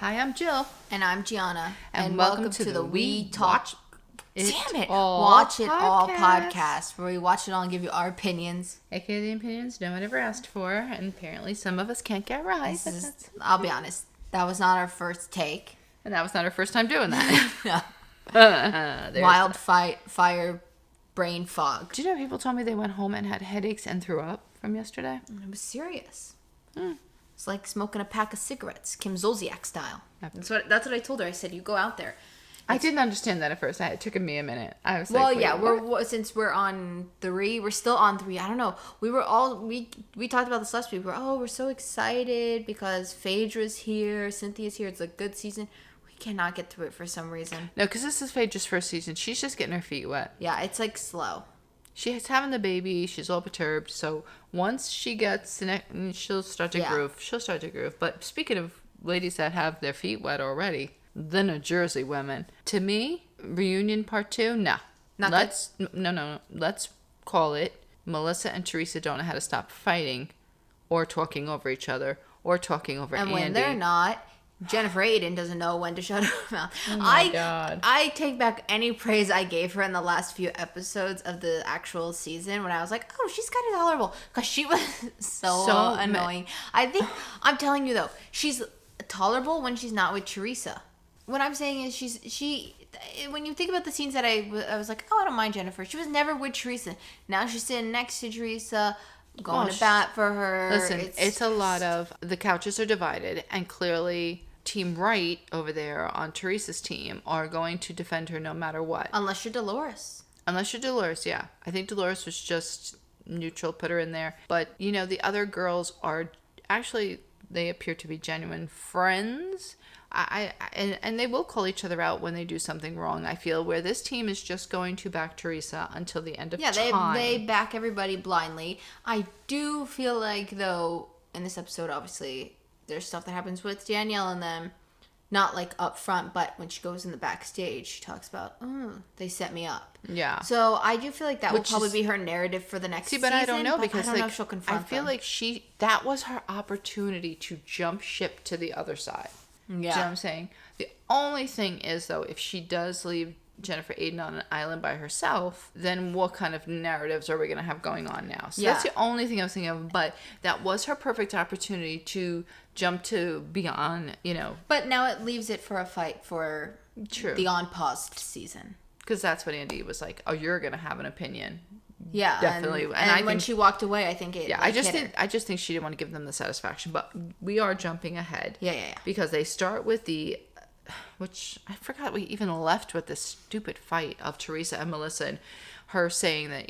Hi, I'm Jill. And I'm Gianna. And welcome to the We Talk Watch It All podcast, where we watch it all and give you our opinions. AKA the opinions no one ever asked for, and apparently some of us can't get right. I'll be honest, that was not our first take. And that was not our first time doing that. Fire brain fog. Do you know people told me they went home and had headaches and threw up from yesterday? It was serious. It's like smoking a pack of cigarettes, Kim Zolciak style. That's what I told her. I said, you go out there. I didn't understand that at first. It took me a minute. I was since we're on 3, we're still on 3. I don't know. We talked about this last week. We're so excited because Phaedra's here, Cynthia's here. It's a good season. We cannot get through it for some reason. No, because this is Phaedra's first season. She's just getting her feet wet. Yeah, it's like slow. She's having the baby. She's all perturbed. So once she gets in it, she'll start to groove. She'll start to groove. But speaking of ladies that have their feet wet already, the New Jersey women. To me, reunion part 2, no. Let's call it Melissa and Teresa don't know how to stop fighting or talking over each other or talking over Andy. And when they're not, Jennifer Aiden doesn't know when to shut her mouth. Oh my God. I take back any praise I gave her in the last few episodes of the actual season when I was like, oh, she's kind of tolerable. Because she was so annoying. I'm telling you though, she's tolerable when she's not with Teresa. What I'm saying is she when you think about the scenes that I was like, oh, I don't mind Jennifer. She was never with Teresa. Now she's sitting next to Teresa, going to bat for her. Listen, it's a lot of, the couches are divided, and clearly Team Right over there on Teresa's team are going to defend her no matter what. Unless you're Dolores, yeah. I think Dolores was just neutral, put her in there. But, the other girls are actually, they appear to be genuine friends. And they will call each other out when they do something wrong, I feel, where this team is just going to back Teresa until the end of time. Yeah, they back everybody blindly. I do feel like, though, in this episode, obviously, there's stuff that happens with Danielle and them, not like up front, but when she goes in the backstage, she talks about, they set me up. Yeah. So I do feel like that will probably be her narrative for the next season. But I don't know, because I don't know if she'll confront I feel them. like that was her opportunity to jump ship to the other side. Yeah. Do you know what I'm saying? The only thing is, though, if she does leave Jennifer Aiden on an island by herself, then what kind of narratives are we going to have going on now? So that's the only thing I was thinking of. But that was her perfect opportunity to jump to beyond, But now it leaves it for a fight for the on-paused season. Because that's what Andy was like, oh, you're going to have an opinion. Yeah, definitely. And when she walked away, I think it. Yeah, I just think she didn't want to give them the satisfaction. But we are jumping ahead. Yeah. Because they start with which I forgot we even left with this stupid fight of Teresa and Melissa and her saying that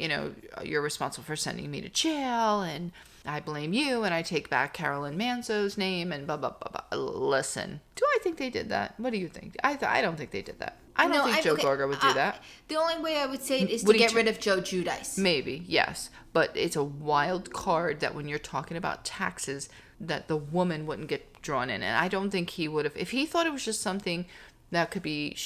you're responsible for sending me to jail and I blame you and I take back Carolyn Manzo's name and blah blah blah blah. Listen, do I think they did that? What do you think? I don't think they did that. I don't think Joe Gorga would do that. The only way I would say it is to get rid of Joe Giudice. Maybe, yes. But it's a wild card that when you're talking about taxes, that the woman wouldn't get drawn in. And I don't think he would have. If he thought it was just something that could be...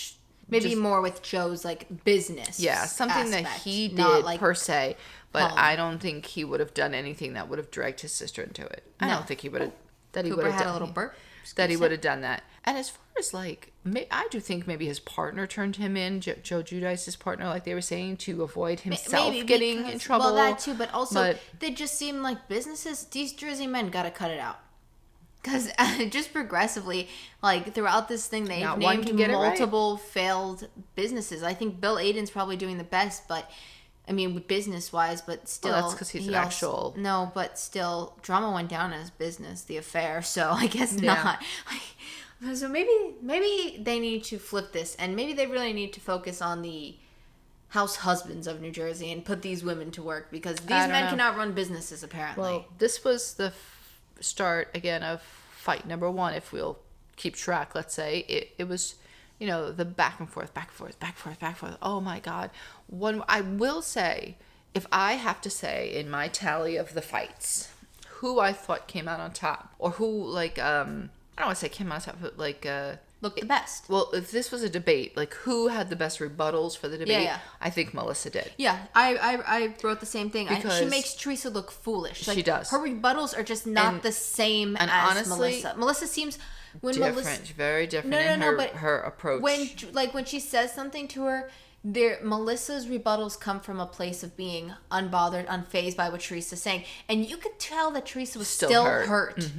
Maybe more with Joe's, business something aspect, that he did per se. But I don't think he would have done anything that would have dragged his sister into it. I don't think he would have... Cooper had a little burp. That he would have done that. And as far as I do think maybe his partner turned him in, Joe Giudice's partner, like they were saying, to avoid himself getting in trouble. Well, that too, but also they just seem like businesses. These Jersey men got to cut it out. Because just progressively, throughout this thing, they've named multiple failed businesses. I think Bill Aiden's probably doing the best, but... I mean, business-wise, but still... Well, that's because he's an actual... No, but still, drama went down as business, the affair, so I guess not. So maybe they need to flip this, and maybe they really need to focus on the house husbands of New Jersey and put these women to work, because these men cannot run businesses, apparently. Well, this was the start, again, of fight number 1, if we'll keep track, let's say. It was... the back and forth. Oh my God. I will say, if I have to say in my tally of the fights, who I thought came out on top, or who I don't want to say came out on top, but looked the best. Well, if this was a debate, who had the best rebuttals for the debate, I think Melissa did. Yeah, I wrote the same thing. She makes Teresa look foolish. She does. Her rebuttals are just not the same as honestly, Melissa. Melissa seems when different, Melissa, very different in her approach. When she says something to her, Melissa's rebuttals come from a place of being unbothered, unfazed by what Teresa's saying, and you could tell that Teresa was still hurt.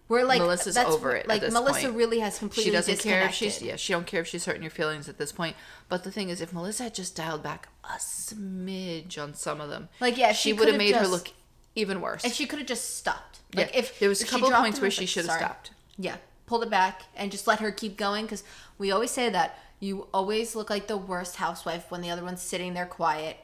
Where like Melissa's over it. Like at this Melissa point. really has completely She doesn't care if disconnected. she don't care if she's hurting your feelings at this point. But the thing is, if Melissa had just dialed back a smidge on some of them, she would have made her look even worse. And she could have just stopped. Like if there was a couple of points where she should have stopped. Yeah, pulled it back and just let her keep going, because we always say that you always look like the worst housewife when the other one's sitting there quiet,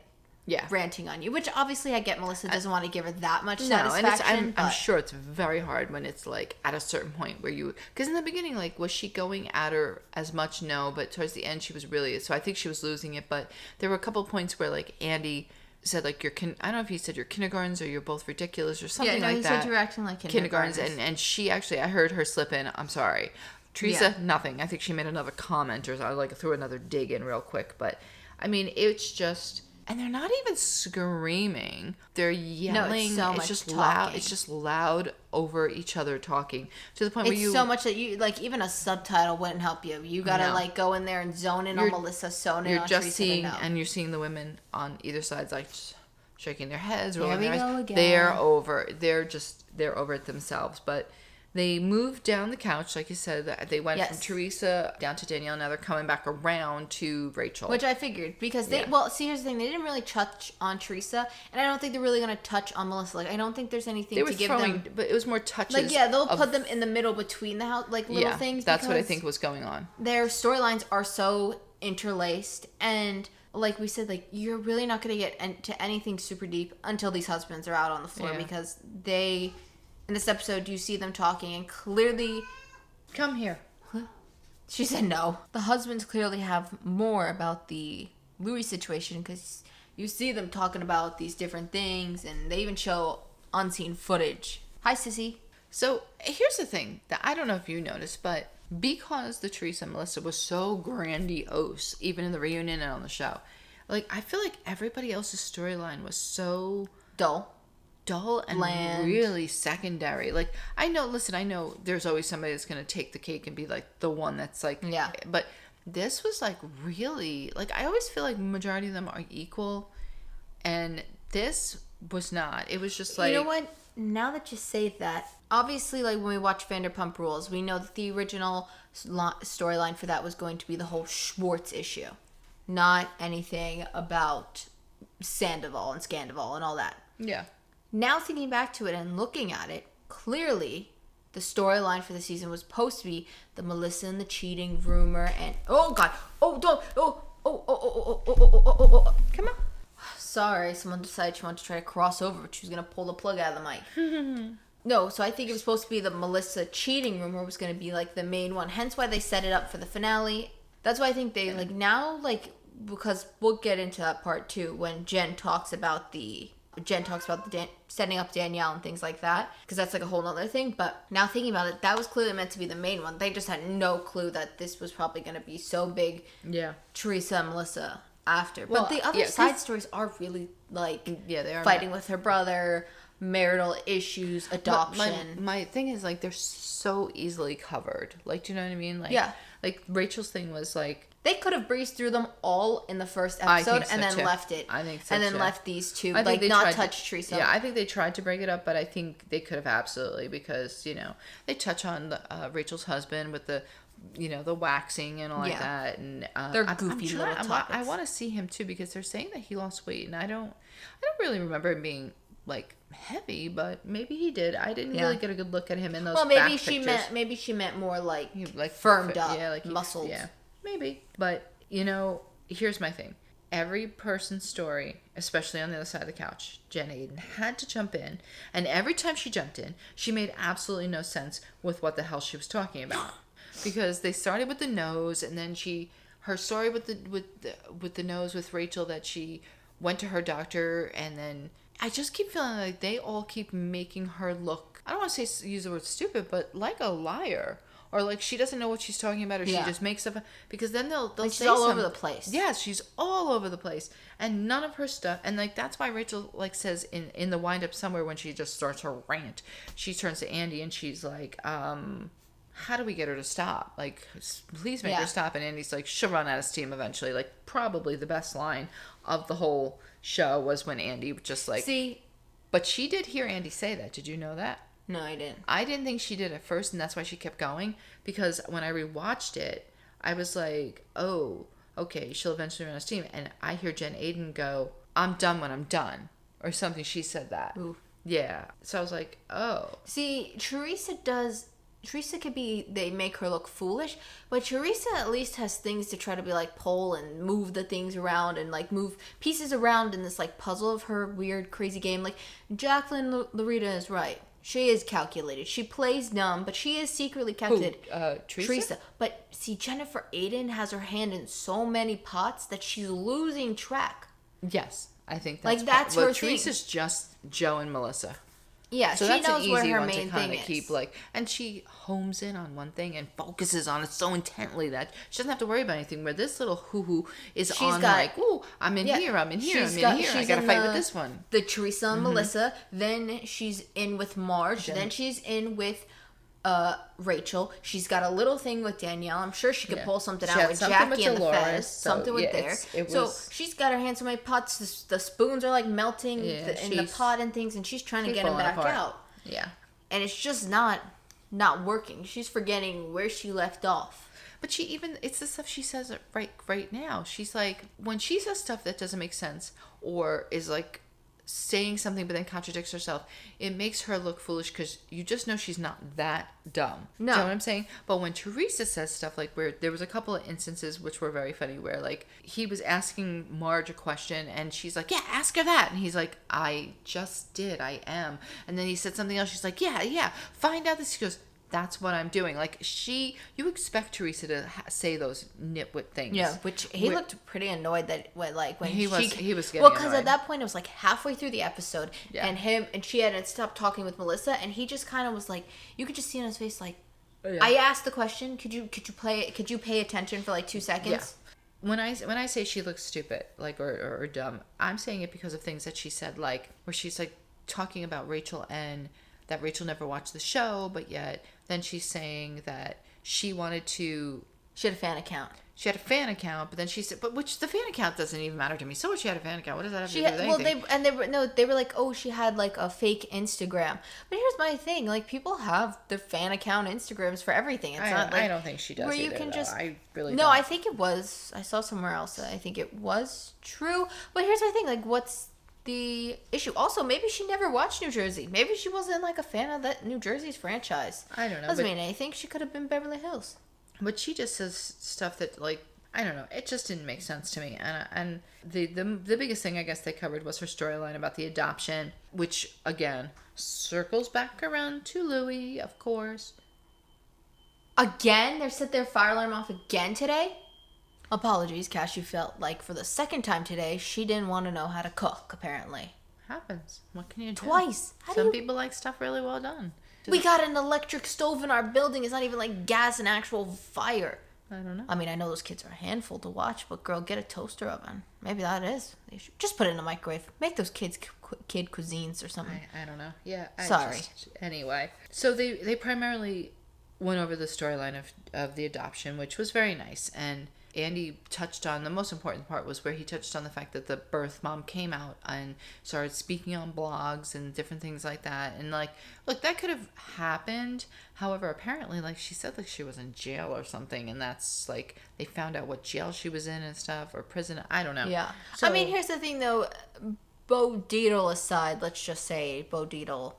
ranting on you. Which obviously I get Melissa doesn't want to give her that much satisfaction. And I'm sure it's very hard when it's like at a certain point where because in the beginning, like, was she going at her as much? No, but towards the end she was really. So I think she was losing it. But there were a couple of points where like Andy said like I don't know if he said you're kindergartens or you're both ridiculous or something like that. Yeah, he said you're acting like kindergartens. And she actually, I heard her slip in, I'm sorry. Teresa, nothing. I think she made another comment or like threw another dig in real quick. But I mean, it's just, and they're not even screaming. They're yelling. No, it's just loud. It's just loud over each other talking to the point where so much that you like even a subtitle wouldn't help you. You gotta like go in there and zone in on Melissa, zone in on Teresa. You're just seeing, and you're seeing the women on either side like just shaking their heads, rolling their eyes. Again. They're over. They're over it themselves. But they moved down the couch, like you said. They went from Teresa down to Danielle. Now they're coming back around to Rachel. Which I figured. Because here's the thing. They didn't really touch on Teresa. And I don't think they're really going to touch on Melissa. Like, I don't think there's anything to give them. But it was more touches. Like, they'll put them in the middle between the house, like little things. That's what I think was going on. Their storylines are so interlaced. And like we said, like, you're really not going to get to anything super deep until these husbands are out on the floor. Because they... In this episode, you see them talking and clearly... Come here. She said no. The husbands clearly have more about the Louis situation because you see them talking about these different things and they even show unseen footage. Hi, sissy. So, here's the thing that I don't know if you noticed, but because the Teresa and Melissa was so grandiose, even in the reunion and on the show, like, I feel like everybody else's storyline was so... dull and really secondary. Like, I know there's always somebody that's going to take the cake and be like the one that's like, but this was like really, like, I always feel like majority of them are equal and this was not. It was just like, you know what? Now that you say that, obviously, like when we watch Vanderpump Rules, we know that the original storyline for that was going to be the whole Schwartz issue, not anything about Sandoval and Scandoval and all that. Yeah. Now thinking back to it and looking at it, clearly the storyline for the season was supposed to be the Melissa and the cheating rumor and come on. Sorry, someone decided she wanted to try to cross over, but she was gonna pull the plug out of the mic. No, so I think it was supposed to be the Melissa cheating rumor was gonna be like the main one. Hence why they set it up for the finale. That's why I think they because we'll get into that part too when Jen talks about the setting up Danielle and things like that, because that's like a whole nother thing. But now thinking about it, that was clearly meant to be the main one. They just had no clue that this was probably going to be so big. Yeah. Teresa and Melissa after. But the other side stories are really like they are fighting with her brother, marital issues, adoption. My thing is like they're so easily covered. Like, do you know what I mean? Like, like Rachel's thing was like, they could have breezed through them all in the first episode and then left it. I think so and then too. Left these two, like not touch Teresa. Yeah, I think they tried to break it up, but I think they could have absolutely, because, they touch on Rachel's husband with the, the waxing and all like that. And they're goofy little topics. I want to see him too, because they're saying that he lost weight, and I don't really remember him being like heavy, but maybe he did. I didn't really get a good look at him in those. Well, maybe she meant more like firmed up, muscles. Yeah. Maybe. But, here's my thing. Every person's story, especially on the other side of the couch, Jen Aiden had to jump in. And every time she jumped in, she made absolutely no sense with what the hell she was talking about. Because they started with the nose, and then her story with the nose with Rachel, that she went to her doctor, and then I just keep feeling like they all keep making her look, I don't want to use the word stupid, but like a liar. Or like she doesn't know what she's talking about, or she just makes stuff up. Because then they'll say she's all over the place. Yeah, she's all over the place. And none of her stuff. And like that's why Rachel like says in the wind up somewhere when she just starts her rant, she turns to Andy and she's like, how do we get her to stop? Like, please make her stop. And Andy's like, she'll run out of steam eventually. Like, probably the best line of the whole show was when Andy just like... See... But she did hear Andy say that. Did you know that? No, I didn't. I didn't think she did at first, and that's why she kept going. Because when I rewatched it, I was like, oh, okay, she'll eventually run out of steam. And I hear Jen Aiden go, I'm done when I'm done. Or something. She said that. Ooh. Yeah. So I was like, oh. See, Teresa could be, they make her look foolish, but Teresa at least has things to try to be like pull and move the things around and like move pieces around in this like puzzle of her weird, crazy game. Like, Jacqueline Larita is right. She is calculated. She plays dumb, but she is secretly calculated. Teresa? But see, Jennifer Aiden has her hand in so many pots that she's losing track. Yes. I think that's her thing. Teresa's just Joe and Melissa. Yeah, so she that's knows an where easy her one main to kind thing of keep is. like, and she homes in on one thing and focuses on it so intently that she doesn't have to worry about anything. Where this little hoo-hoo is like, ooh, I'm in here, I'm in here, I'm in here. I gotta fight with this one. The Teresa and Melissa. Then she's in with Marge. Then she's in with Rachel. She's got a little thing with Danielle. I'm sure she could pull something out with Jackie and the Fez. Something with there. So she's got her hands in my pots. The spoons are like melting in the pot and things, and she's trying to get them back out. Yeah. And it's just not working. She's forgetting where she left off. But it's the stuff she says right now. She's like, when she says stuff that doesn't make sense or is like saying something but then contradicts herself, it makes her look foolish because you just know she's not that dumb. No. You know what I'm saying? But when Teresa says stuff like, where there was a couple of instances which were very funny where like he was asking Marge a question and she's like, yeah, ask her that, and he's like, I just did, I am. And then he said something else, she's like, yeah, find out this. She goes, that's what I'm doing. Like, you expect Teresa to say those nitwit things. Yeah, which he looked pretty annoyed that when he was getting well, because annoyed. at that point it was like halfway through the episode, and she hadn't stopped talking with Melissa, and he just kind of was like, you could just see on his face like, I asked the question, could you pay attention for like 2 seconds? Yeah. When I say she looks stupid, like or dumb, I'm saying it because of things that she said, like where she's like talking about Rachel and that Rachel never watched the show, but yet then she's saying that she wanted to... She had a fan account. She had a fan account, but then she said... But which the fan account doesn't even matter to me. So she had a fan account. What does that have to do with anything? They were like, oh, she had like a fake Instagram. But here's my thing. Like, people have their fan account Instagrams for everything. It's not like... I don't think she does where either, you can just... I really No, don't. I think it was... I saw somewhere else that I think it was true. But here's my thing. Like, what's the issue? Also, maybe she never watched New Jersey. Maybe she wasn't like a fan of that New Jersey's franchise. I don't know. Doesn't mean anything. She could have been Beverly Hills. But she just says stuff that, like, I don't know. It just didn't make sense to me. And the biggest thing I guess they covered was her storyline about the adoption, which again circles back around to Louis, of course. Again, they set their fire alarm off again today. Apologies, Cassie felt like for the second time today, she didn't want to know how to cook, apparently. Happens. What can you do? Twice. Some people like stuff really well done. We got an electric stove in our building. It's not even like gas and actual fire. I don't know. I mean, I know those kids are a handful to watch, but girl, get a toaster oven. Maybe that is. They should just put it in the microwave. Make those kids kid cuisines or something. I don't know. Yeah. Sorry. Anyway. So they primarily went over the storyline of the adoption, which was very nice. And Andy touched on, the most important part was where he touched on the fact that the birth mom came out and started speaking on blogs and different things like that. And like, look, that could have happened. However, apparently, like she said, like she was in jail or something, and that's like they found out what jail she was in and stuff, or prison. I don't know. Yeah. So, I mean, here's the thing though. Bo Dietl aside, let's just say Bo Dietl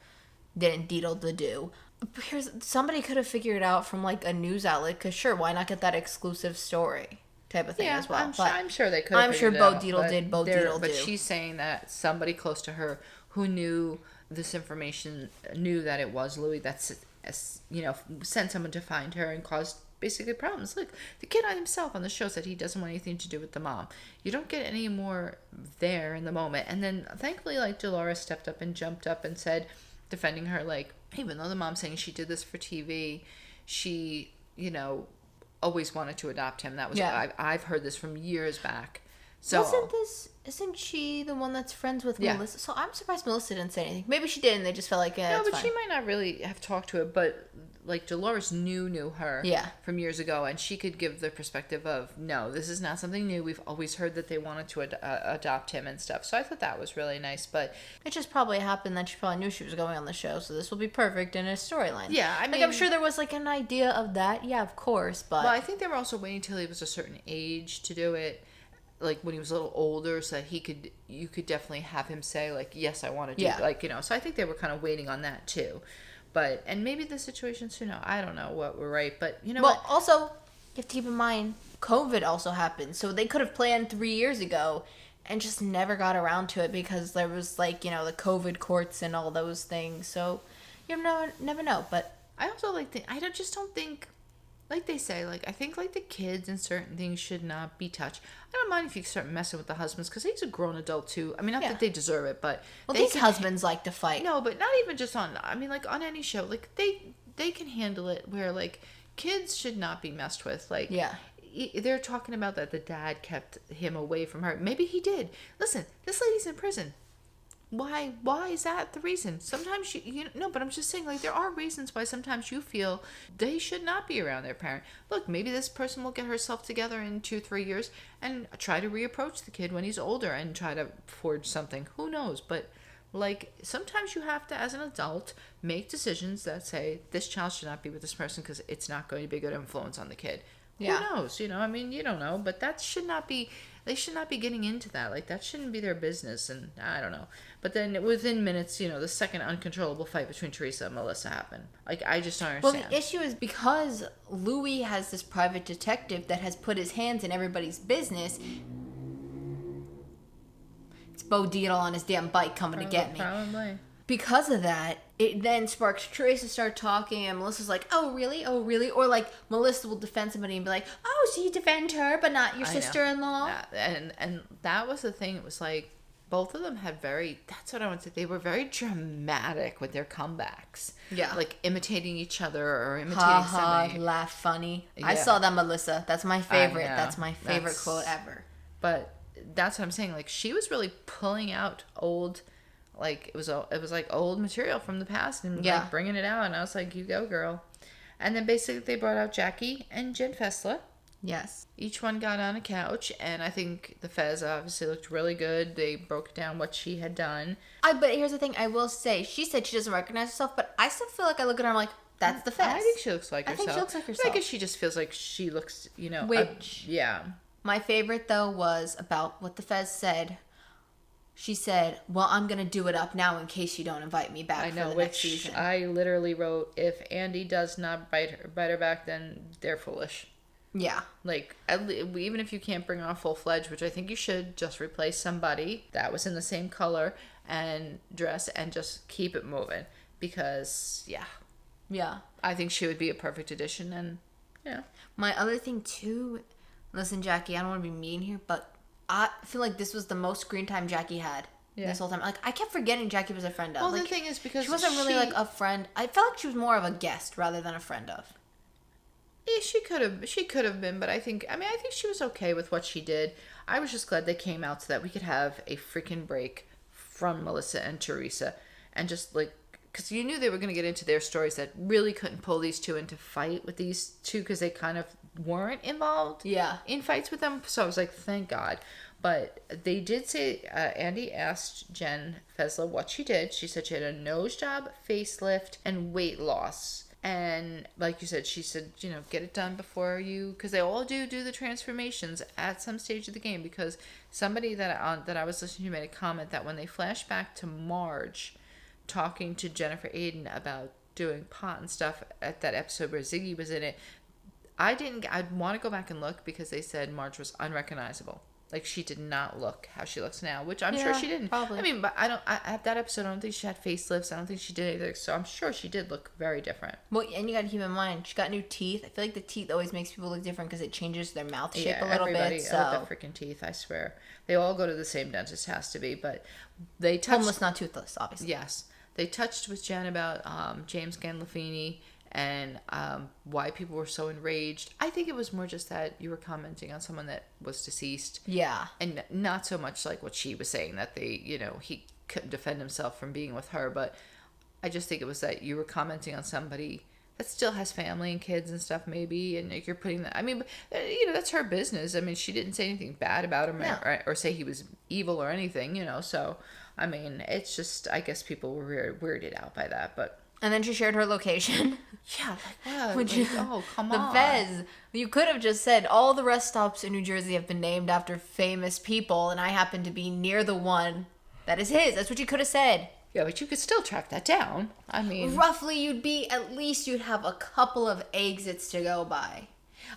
didn't Dietl the do. Somebody could have figured it out from like a news outlet, because sure, why not get that exclusive story type of thing as well? I'm sure they could. I'm sure Bo Dietl did. Bo Dietl do. But she's saying that somebody close to her who knew this information knew that it was Louis that sent someone to find her and caused basically problems. Look, the kid on himself on the show said he doesn't want anything to do with the mom. You don't get any more there in the moment. And then thankfully, like Dolores stepped up and jumped up and said, defending her, like, even though the mom's saying she did this for TV, she, always wanted to adopt him. That was I've heard this from years back. So isn't she the one that's friends with Melissa? So I'm surprised Melissa didn't say anything. Maybe she did and they just felt like, no, but fine. She might not really have talked to it, but like Dolores knew her from years ago, and she could give the perspective of, no, this is not something new. We've always heard that they wanted to adopt him and stuff. So I thought that was really nice. But it just probably happened that she probably knew she was going on the show, so this will be perfect in a storyline. Yeah, I mean, I'm sure there was like an idea of that. Yeah, of course, but well, I think they were also waiting till he was a certain age to do it. Like when he was a little older, so that you could definitely have him say like, yes, I want to do like, you know. So I think they were kind of waiting on that too. But, and maybe the situations, you know, I don't know what we're right, but you know what? Also, you have to keep in mind, COVID also happened. So they could have planned 3 years ago and just never got around to it because there was like, you know, the COVID courts and all those things. So you never know. But I also just don't think, like they say, like, I think, like, the kids and certain things should not be touched. I don't mind if you start messing with the husbands, because he's a grown adult, too. I mean, not that they deserve it, but... Well, these husbands like to fight. No, but not even just on... I mean, like, on any show. Like, they can handle it where, like, kids should not be messed with. Like, they're talking about that the dad kept him away from her. Maybe he did. Listen, this lady's in prison. Why is that the reason? Sometimes no, but I'm just saying, like, there are reasons why sometimes you feel they should not be around their parent. Look, maybe this person will get herself together in 2-3 years and try to reapproach the kid when he's older and try to forge something. Who knows? But like, sometimes you have to, as an adult, make decisions that say this child should not be with this person because it's not going to be a good influence on the kid. Yeah. Who knows? You know, I mean, you don't know, but that should not be. They should not be getting into that. Like, that shouldn't be their business, and I don't know. But then within minutes, you know, the second uncontrollable fight between Teresa and Melissa happened. Like, I just don't understand. Well, the issue is because Louis has this private detective that has put his hands in everybody's business. It's Bo Dietl on his damn bike coming to get me. Probably. Because of that, it then sparks Teresa to start talking, and Melissa's like, oh, really? Oh, really? Or, like, Melissa will defend somebody and be like, oh, so you defend her, but not your sister-in-law? And that was the thing. It was like, both of them had that's what I want to say. They were very dramatic with their comebacks. Yeah. Like, imitating each other or imitating somebody. Laugh funny. Yeah. I saw that, Melissa. That's my favorite. That's my favorite quote ever. But that's what I'm saying. Like, she was really pulling out old... Like, it was like old material from the past and like bringing it out. And I was like, you go, girl. And then basically they brought out Jackie and Jen Fessler. Yes. Each one got on a couch. And I think the Fez obviously looked really good. They broke down what she had done. But here's the thing. I will say, she said she doesn't recognize herself. But I still feel like I look at her and I'm like, that's the Fez. I think she looks like herself. I think she looks like herself. I guess she just feels like she looks, you know. Yeah. My favorite, though, was about what the Fez said. She said, well, I'm going to do it up now in case you don't invite me back for the next season. I literally wrote, if Andy does not bite her back, then they're foolish. Yeah. Like, even if you can't bring on full-fledged, which I think you should, just replace somebody that was in the same color and dress and just keep it moving. Because, yeah, I think she would be a perfect addition. And, yeah. My other thing, too, listen, Jackie, I don't want to be mean here, but I feel like this was the most screen time Jackie had this whole time. Like, I kept forgetting Jackie was a friend of. Well, like, the thing is because she wasn't really like a friend. I felt like she was more of a guest rather than a friend of. Yeah, she could have been, but I think she was okay with what she did. I was just glad they came out so that we could have a freaking break from Melissa and Teresa, and just like, because you knew they were going to get into their stories that really couldn't pull these two into fight with these two because they kind of weren't involved in fights with them. So I was like, thank God. But they did say, Andy asked Jen Fessler what she did. She said she had a nose job, facelift, and weight loss. And like you said, she said, you know, get it done before you, because they all do the transformations at some stage of the game. Because somebody that I was listening to made a comment that when they flash back to Marge talking to Jennifer Aiden about doing pot and stuff at that episode where Ziggy was in it, I'd want to go back and look because they said Marge was unrecognizable. Like, she did not look how she looks now, which I'm sure she didn't. Probably. I mean, but at that episode, I don't think she had facelifts. I don't think she did anything. So I'm sure she did look very different. Well, and you got to keep in mind, she got new teeth. I feel like the teeth always makes people look different because it changes their mouth shape a little bit. So with their freaking teeth, I swear. They all go to the same dentist, has to be. But they touched... Homeless, not toothless, obviously. Yes. They touched with Jen about James Gandolfini and why people were so enraged. I think it was more just that you were commenting on someone that was deceased. Yeah. And not so much like what she was saying, that he couldn't defend himself from being with her. But I just think it was that you were commenting on somebody that still has family and kids and stuff, maybe, and like, you're putting that. I mean, that's her business. I mean, she didn't say anything bad about him or say he was evil or anything, So, I mean, it's just, I guess people were weirded out by that, but. And then she shared her location. Yeah, like what? Oh, come on. The Fez. You could have just said all the rest stops in New Jersey have been named after famous people, and I happen to be near the one that is his. That's what you could have said. Yeah, but you could still track that down. I mean, roughly, you'd have a couple of exits to go by.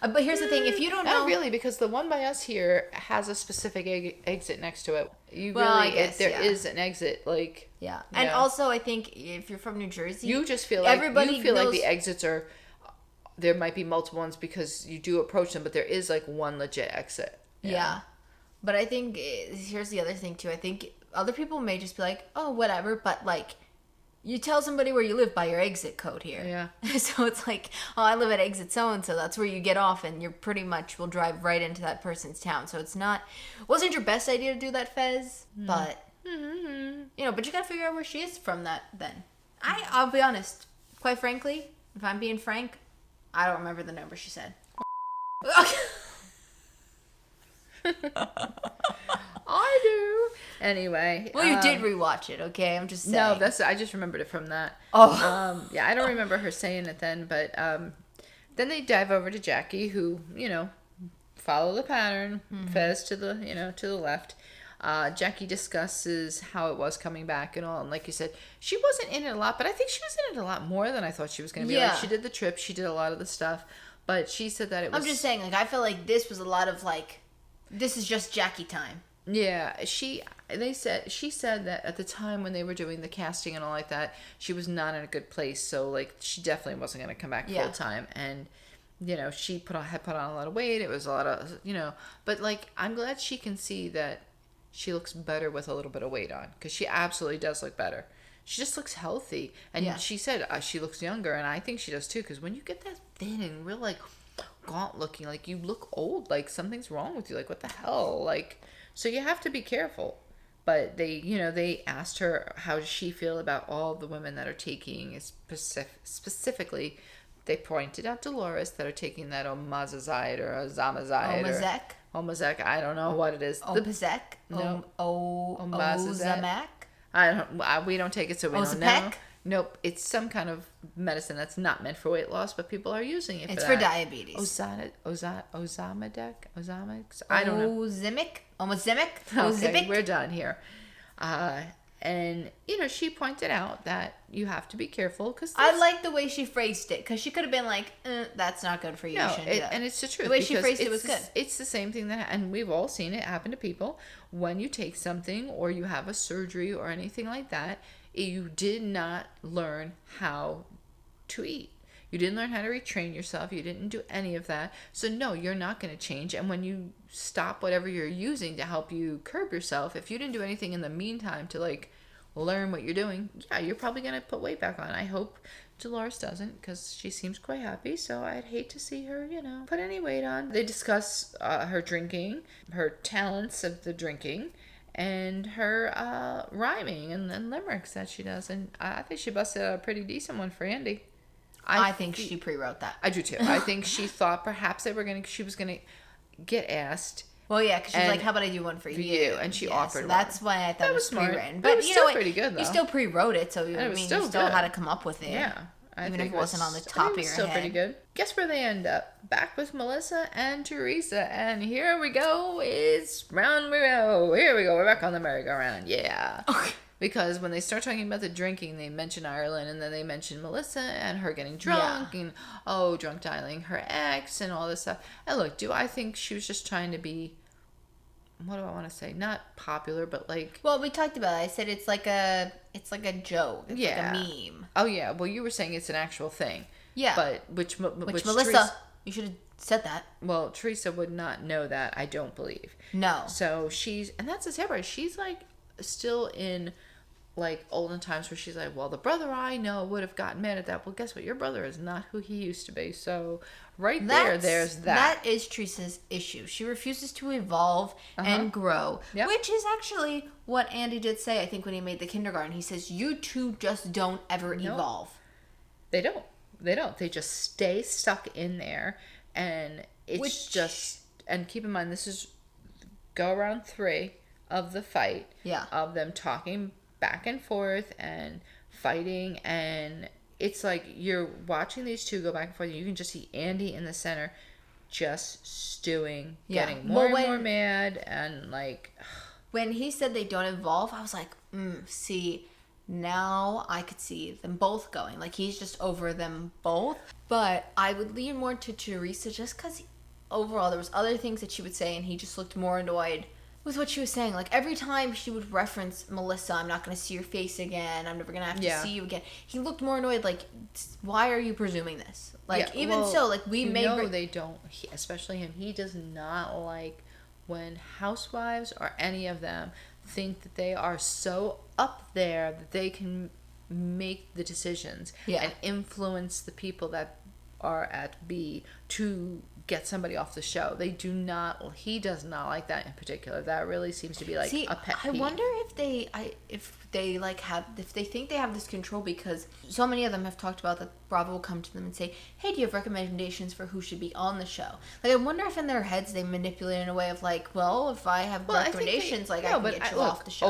But here's the thing: if you don't know, not really, because the one by us here has a specific exit next to it. There is an exit, like And also, I think if you're from New Jersey, you just feel like like the exits are. There might be multiple ones because you do approach them, but there is like one legit exit. Yeah. But I think here's the other thing too. I think other people may just be like, oh, whatever, but like, you tell somebody where you live by your exit code here. Yeah. So it's like, oh, I live at exit so-and-so. That's where you get off, and you're pretty much will drive right into that person's town. So it's wasn't your best idea to do that, Fez, but, but you gotta figure out where she is from that then. I'll be honest, quite frankly, if I'm being frank, I don't remember the number she said. I do. Anyway. Well, you did rewatch it, okay? I'm just saying. No, I just remembered it from that. Oh. Yeah, I don't remember her saying it then, but then they dive over to Jackie, who, follow the pattern, Fez to the left. Jackie discusses how it was coming back and all, and like you said, she wasn't in it a lot, but I think she was in it a lot more than I thought she was going to be. Yeah. Like, she did the trip, she did a lot of the stuff, but she said that it was... I'm just saying, like, I feel like this was a lot of, like, this is just Jackie time. Yeah, she said that at the time when they were doing the casting and all like that, she was not in a good place, so like she definitely wasn't going to come back full time, and she had put on a lot of weight. It was a lot of but like I'm glad she can see that she looks better with a little bit of weight on, because she absolutely does look better. She just looks healthy, and she said she looks younger, and I think she does too, because when you get that thin and real like gaunt looking, like you look old, like something's wrong with you, like what the hell, like. So you have to be careful. But they asked her how does she feel about all the women that are taking, specifically, they pointed out Dolores that are taking that Omazazide or Ozamazide. Omazek, I don't know what it is. Omazek? No. Ozamak? We don't take it, so we don't know. Nope, it's some kind of medicine that's not meant for weight loss, but people are using it. It's for diabetes. Ozamidec? I don't know. Omazimic? Okay, we're done here. And she pointed out that you have to be careful, because I like the way she phrased it, because she could have been like, "That's not good for you." No, and it's the truth. The way she phrased it was good. It's the same thing and we've all seen it happen to people when you take something or you have a surgery or anything like that. You did not learn how to eat. You didn't learn how to retrain yourself. You didn't do any of that. So no, you're not going to change. And when you stop whatever you're using to help you curb yourself, if you didn't do anything in the meantime to like learn what you're doing, you're probably going to put weight back on. I hope Dolores doesn't, because she seems quite happy. So I'd hate to see her, put any weight on. They discuss her drinking, her talents of the drinking, and her rhyming and limericks that she does. And I think she busted out a pretty decent one for Andy. I think she pre-wrote that. I do too. I think she thought perhaps she was going to get asked. Well, yeah, because she's like, how about I do one for you? And she offered so one. that's why I thought it was pre-written. But it was still pretty good, though. You still pre-wrote it, so you still had to come up with it. Yeah. Even if it wasn't on the top of your head. Still pretty good. Guess where they end up? Back with Melissa and Teresa. And here we go. It's round we go. Here we go. We're back on the merry-go-round. Yeah. Okay. Because when they start talking about the drinking, they mention Ireland, and then they mention Melissa and her getting drunk, and drunk dialing her ex and all this stuff. And look, do I think she was just trying to be, what do I want to say? Not popular, but like. Well, we talked about it. I said it's like a joke. It's like a meme. Oh yeah. Well, you were saying it's an actual thing. Yeah. But which Melissa, you should have said that. Well, Teresa would not know that. I don't believe. No. So and that's the sad part. She's like still in like olden times where she's like, well, the brother I know would have gotten mad at that. Well, guess what? Your brother is not who he used to be. So there's that. That is Teresa's issue. She refuses to evolve and grow, which is actually what Andy did say, I think, when he made the kindergarten. He says, you two just don't ever evolve. They don't. They don't. They just stay stuck in there, and it's just. And keep in mind, this is go around 3 of the fight. Yeah. Of them talking back and forth and fighting, and it's like you're watching these two go back and forth. And you can just see Andy in the center, just stewing, getting more and more mad, and like. When he said they don't involve, I was like, see. Now I could see them both going. Like, he's just over them both. But I would lean more to Teresa just because overall there was other things that she would say and he just looked more annoyed with what she was saying. Like, every time she would reference Melissa, I'm not going to see your face again. I'm never going to have to see you again. He looked more annoyed. Like, why are you presuming this? Like, we may... they don't, especially him. He does not like when housewives or any of them think that they are so up there that they can make the decisions and influence the people that are at B to get somebody off the show. They do not. He does not like that in particular. That really seems to be like a pet peeve. I wonder if they think they have this control, because so many of them have talked about that Bravo will come to them and say, hey, do you have recommendations for who should be on the show? Like, I wonder if in their heads they manipulate in a way of like, well, if I have recommendations, I can get you off the show.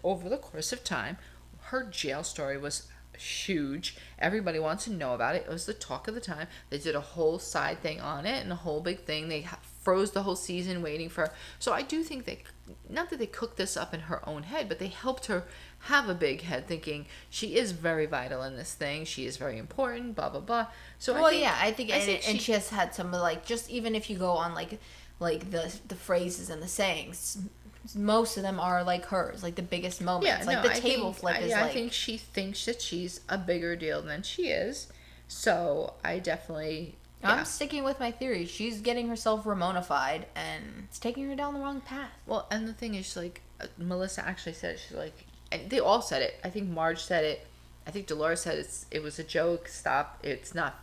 Over the course of time, her jail story was huge. Everybody wants to know about it. It was the talk of the time. They did a whole side thing on it and a whole big thing. They froze the whole season waiting for her. So I do think not that they cooked this up in her own head, but they helped her have a big head, thinking she is very vital in this thing. She is very important, blah, blah, blah. So I think she has had some, like, just even if you go on like the phrases and the sayings, most of them are like hers, like the biggest moments. Table flip is I think she thinks that she's a bigger deal than she is. So I definitely... I'm sticking with my theory. She's getting herself Ramonified, and it's taking her down the wrong path. Well, and the thing is, like, Melissa actually said it. She's like... And they all said it. I think Marge said it. I think Dolores said it was a joke. Stop. It's not,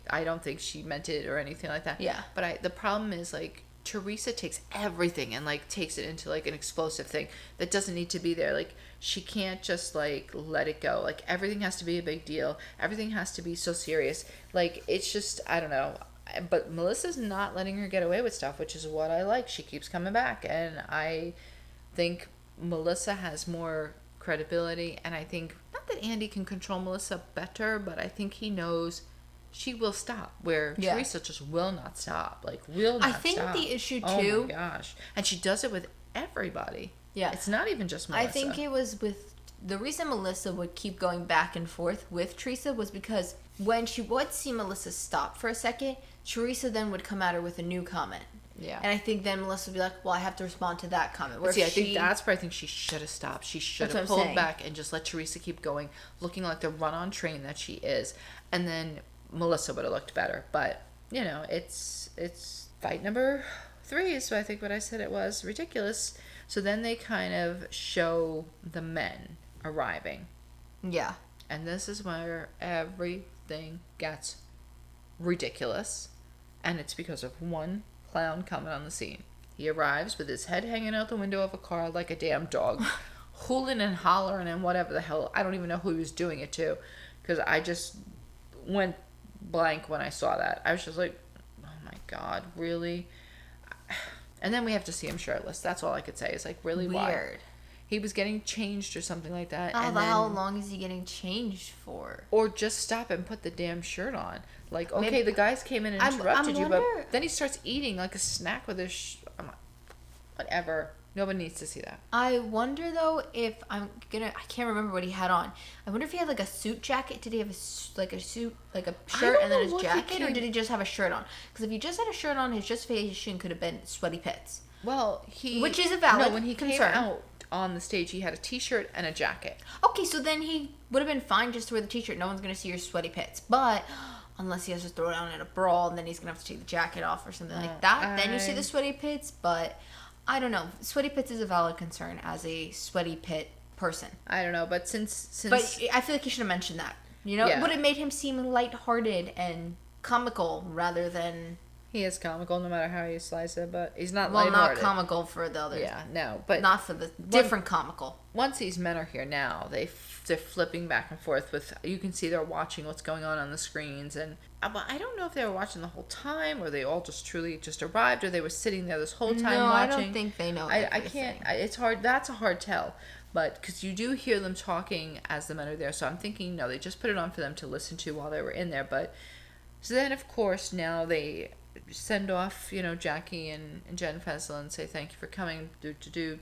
I don't think she meant it or anything like that. Yeah. But the problem is, like, Teresa takes everything and, like, takes it into, like, an explosive thing that doesn't need to be there. Like, she can't just, like, let it go. Like, everything has to be a big deal. Everything has to be so serious. Like, it's just, I don't know. But Melissa's not letting her get away with stuff, which is what I like. She keeps coming back. And I think Melissa has more credibility. And I think, not that Andy can control Melissa better, but I think he knows... she will stop, where Teresa just will not stop. Like, will not stop. I think the issue, too... Oh, my gosh. And she does it with everybody. Yeah. It's not even just Melissa. I think it was with... The reason Melissa would keep going back and forth with Teresa was because when she would see Melissa stop for a second, Teresa then would come at her with a new comment. Yeah. And I think then Melissa would be like, well, I have to respond to that comment. I think that's where I think she should have stopped. She should have pulled back and just let Teresa keep going, looking like the run-on train that she is. And then... Melissa would have looked better, but it's fight number 3 is I think what I said it was. Ridiculous. So then they kind of show the men arriving. Yeah. And this is where everything gets ridiculous, and it's because of one clown coming on the scene. He arrives with his head hanging out the window of a car like a damn dog, hooling and hollering and whatever the hell. I don't even know who he was doing it to, because I just went blank when I saw that. I was just like, oh my god, really? And then we have to see him shirtless. That's all I could say. It's like, really? Weird. Why? He was getting changed or something like that. How long is he getting changed for? Or just stop and put the damn shirt on. Like, okay, maybe the guys came in and interrupted you, but then he starts eating like a snack with his... whatever. Nobody needs to see that. I wonder, though, if I can't remember what he had on. I wonder if he had, like, a suit jacket. Did he have a suit, like a shirt and then his jacket? Or did he just have a shirt on? Because if he just had a shirt on, his justification could have been sweaty pits. Well, which is a valid concern. No, when he came out on the stage, he had a t-shirt and a jacket. Okay, so then he would have been fine just to wear the t-shirt. No one's going to see your sweaty pits. But... unless he has to throw it on in a brawl, and then he's going to have to take the jacket off or something like that. Then you see the sweaty pits, but... I don't know. Sweaty pits is a valid concern as a sweaty pit person. I don't know, but since... But I feel like you should have mentioned that. It would have made him seem lighthearted and comical rather than... He is comical no matter how you slice it, but he's not Well, lighthearted. not comical for the others. Yeah, no, but not for the different comical. Once these men are here now, they're flipping back and forth with. You can see they're watching what's going on the screens, and I don't know if they were watching the whole time, or they all just truly just arrived, or they were sitting there this whole time watching. I don't think they know. I can't. It's hard. That's a hard tell. But because you do hear them talking as the men are there, so I'm thinking no, they just put it on for them to listen to while they were in there. But so then, of course, now they send off, Jackie and Jen Fessel and say thank you for coming,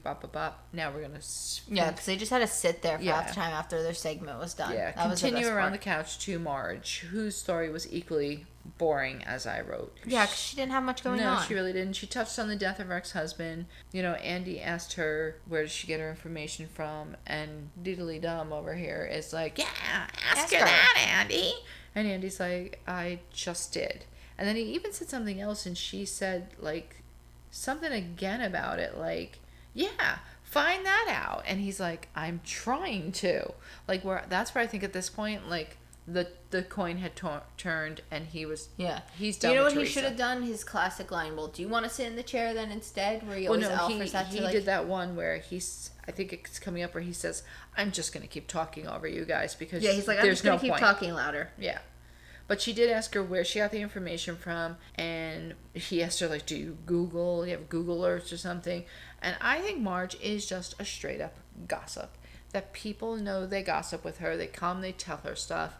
bop, bop, bop. Now we're gonna because they just had to sit there for half the time after their segment was done. Yeah, that continue around the couch to Marge, whose story was equally boring as I wrote. Yeah, because she didn't have much going on. No, she really didn't. She touched on the death of her ex-husband. Andy asked her where does she get her information from, and Diddly Dum over here is like, yeah, ask her that, Andy. And Andy's like, I just did. And then he even said something else, and she said, like, something again about it, like, yeah, find that out. And he's like, I'm trying to. Like, that's where I think at this point, like, the coin had turned, and he was, he's done. You know with what Teresa. he should have done? His classic line, well, do you want to sit in the chair then instead? Where he always offers that to, he did that one where I think it's coming up where he says, I'm just going to keep talking over you guys because he's like, I'm just going to keep talking louder. Yeah. But she did ask her where she got the information from, and he asked her, like, do you have Google alerts or something? And I think Marge is just a straight-up gossip. That people know they gossip with her, they come, they tell her stuff.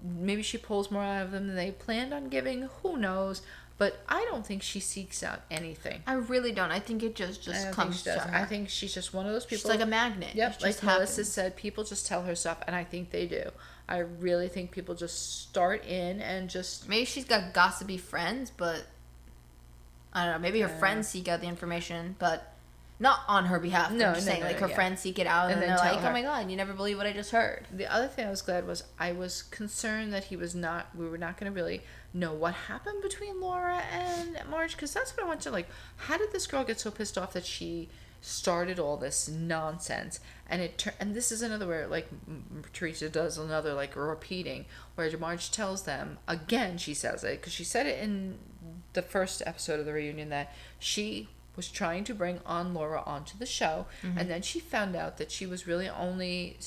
Maybe she pulls more out of them than they planned on giving, who knows? But I don't think she seeks out anything. I really don't. I think it just comes to her. I think she's just one of those people. She's like a magnet. Yep, like Melissa said, people just tell her stuff, and I think they do. I really think people just start in and just... Maybe she's got gossipy friends, but... I don't know. Maybe her friends seek out the information, but not on her behalf. I'm just saying, her friends seek it out, and then they're like, oh my god, you never believe what I just heard. The other thing I was glad was I was concerned that we were not going to really know what happened between Laura and Marge, because that's what I want to, like, how did this girl get so pissed off that she started all this nonsense? And and this is another where, like, Teresa does another, like, repeating, where Marge tells them, again she says it, because she said it in the first episode of the reunion, that she was trying to bring Laura onto the show, and then she found out that she was really only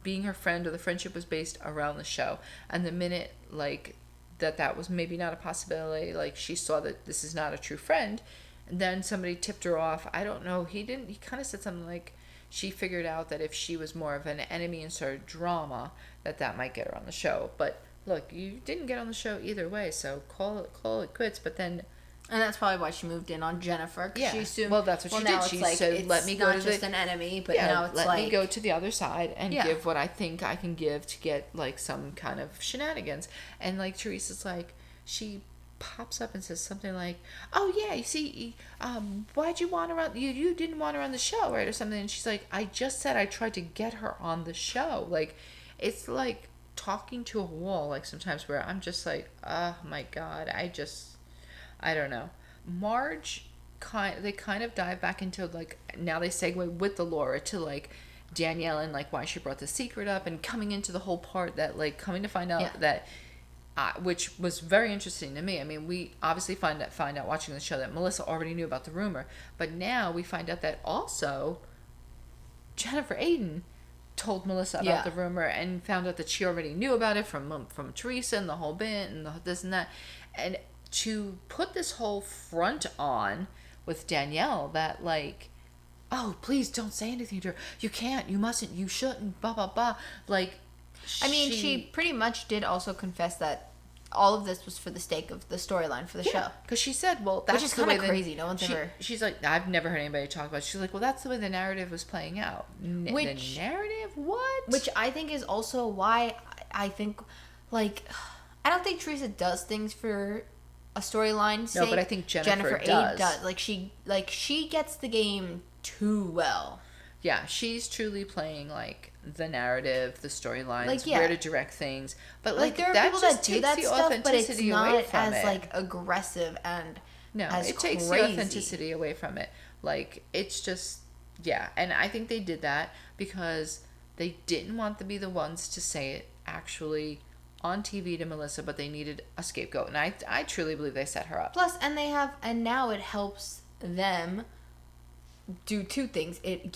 being her friend, or the friendship was based around the show. And the minute, like, that was maybe not a possibility, like, she saw that this is not a true friend, and then somebody tipped her off. I don't know, he kind of said something like she figured out that if she was more of an enemy and started drama, that might get her on the show. But look, you didn't get on the show either way, so call it quits. But then... And that's probably why she moved in on Jennifer. She assumed, well, that's what she did. She said, let me go to not just an enemy, but now it's let me go to the other side and give what I think I can give to get, like, some kind of shenanigans. And, like, Teresa's like, she pops up and says something like, oh, yeah, you see, why'd you want her on, you didn't want her on the show, right, or something. And she's like, I just said I tried to get her on the show. Like, it's like talking to a wall, like, sometimes, where I'm just like, oh, my God, I don't know. Marge, they kind of dive back into, like, now they segue with the Laura to, like, Danielle and, like, why she brought the secret up, and coming into the whole part that, like, coming to find out that, which was very interesting to me. I mean, we obviously find out watching the show that Melissa already knew about the rumor, but now we find out that also Jennifer Aiden told Melissa about the rumor and found out that she already knew about it from Teresa and the whole bit and this and that. And to put this whole front on with Danielle that, like, oh, please don't say anything to her. You can't, you mustn't, you shouldn't, blah, blah, blah. Like, I mean, she pretty much did also confess that all of this was for the sake of the storyline for the show. Because she said, well, that's which is the way kind of crazy. No one's ever... She's like, I've never heard anybody talk about it. She's like, well, that's the way the narrative was playing out. The narrative? What? Which I think is also why I think, like, I don't think Teresa does things for a storyline sake. No, but I think Jennifer does. Like, she gets the game too well. Yeah, she's truly playing, like, the narrative, the storylines, like, where to direct things. But, like, there are people that do that stuff, but it's not as, like, aggressive and it takes the authenticity away from it. Like, it's just, and I think they did that because they didn't want to be the ones to say it actually on TV to Melissa, but they needed a scapegoat. And I truly believe they set her up. Plus, and now it helps them do two things. It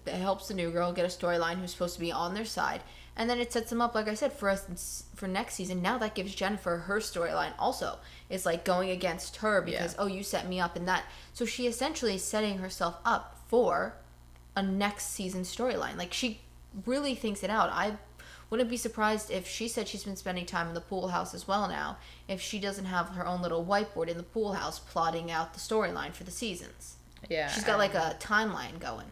helps the new girl get a storyline who's supposed to be on their side. And then it sets them up, like I said, for next season. Now that gives Jennifer her storyline also. It's like going against her because, you set me up and that. So she essentially is setting herself up for a next season storyline. Like, she really thinks it out. I wouldn't be surprised if she said she's been spending time in the pool house as well now, if she doesn't have her own little whiteboard in the pool house plotting out the storyline for the seasons. Yeah. She's got like a timeline going.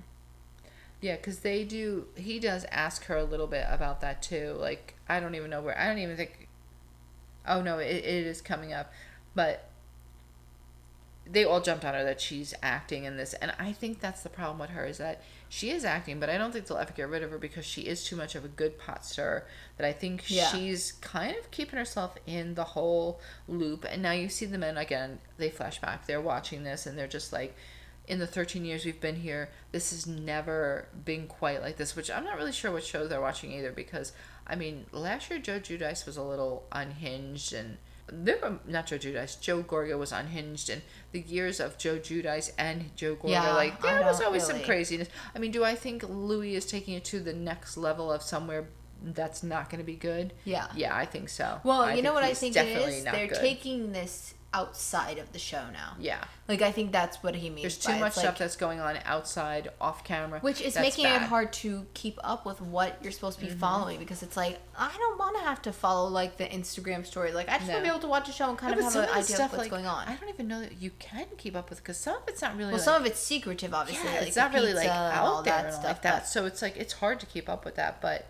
Yeah, because he does ask her a little bit about that too. Like, I don't even think, oh no, it is coming up. But they all jumped on her that she's acting in this. And I think that's the problem with her, is that she is acting, but I don't think they'll ever get rid of her because she is too much of a good pot stirrer. That I think she's kind of keeping herself in the whole loop. And now you see the men, again, they flash back. They're watching this and they're just like, in the 13 years we've been here, this has never been quite like this, which I'm not really sure what show they're watching either, because, I mean, last year Joe Giudice was a little unhinged, and Joe Gorga was unhinged, and the years of Joe Giudice and Joe Gorga, there was always some craziness. I mean, do I think Louis is taking it to the next level of somewhere that's not going to be good? Yeah. Yeah, I think so. Well, you know what I think it is? They're taking this outside of the show now. Yeah. Like, I think that's what he means. There's too much stuff that's going on outside, off camera. Which is making it hard to keep up with what you're supposed to be following, because it's like, I don't want to have to follow, like, the Instagram story. Like, I just want to be able to watch a show and kind of have an idea of what's going on. I don't even know that you can keep up with, because some of it's not really some of it's secretive, obviously. Yeah, it's not really, out there and stuff like that. So it's like, it's hard to keep up with that, but...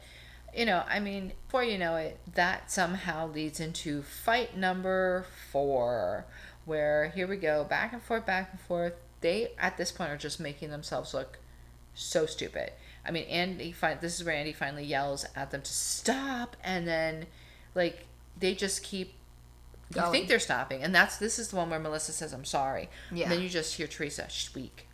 I mean, before you know it, that somehow leads into fight number 4, where here we go, back and forth. They, at this point, are just making themselves look so stupid. I mean, this is where Andy finally yells at them to stop, and then, like, they just keep going. You think they're stopping, and this is the one where Melissa says, I'm sorry. Yeah. And then you just hear Teresa, she's weak.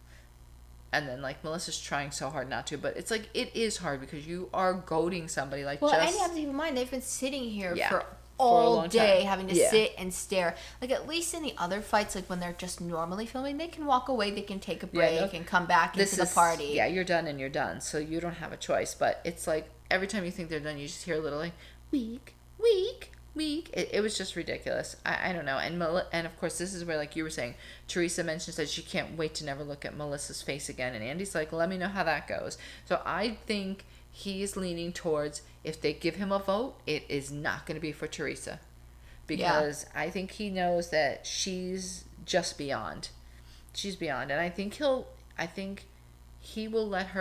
And then, like, Melissa's trying so hard not to. But it's like, it is hard because you are goading somebody. Like, and you have to keep in mind, they've been sitting here for all day having to sit and stare. Like, at least in the other fights, like, when they're just normally filming, they can walk away, they can take a break and come back into the party. Yeah, you're done and you're done. So you don't have a choice. But it's like, every time you think they're done, you just hear a little, like, weak. It was just ridiculous. I don't know. And of course, this is where, like you were saying, Teresa mentions that she can't wait to never look at Melissa's face again. And Andy's like, let me know how that goes. So I think he's leaning towards, if they give him a vote, it is not going to be for Teresa. Because I think he knows that she's just beyond. She's beyond. And I think he will let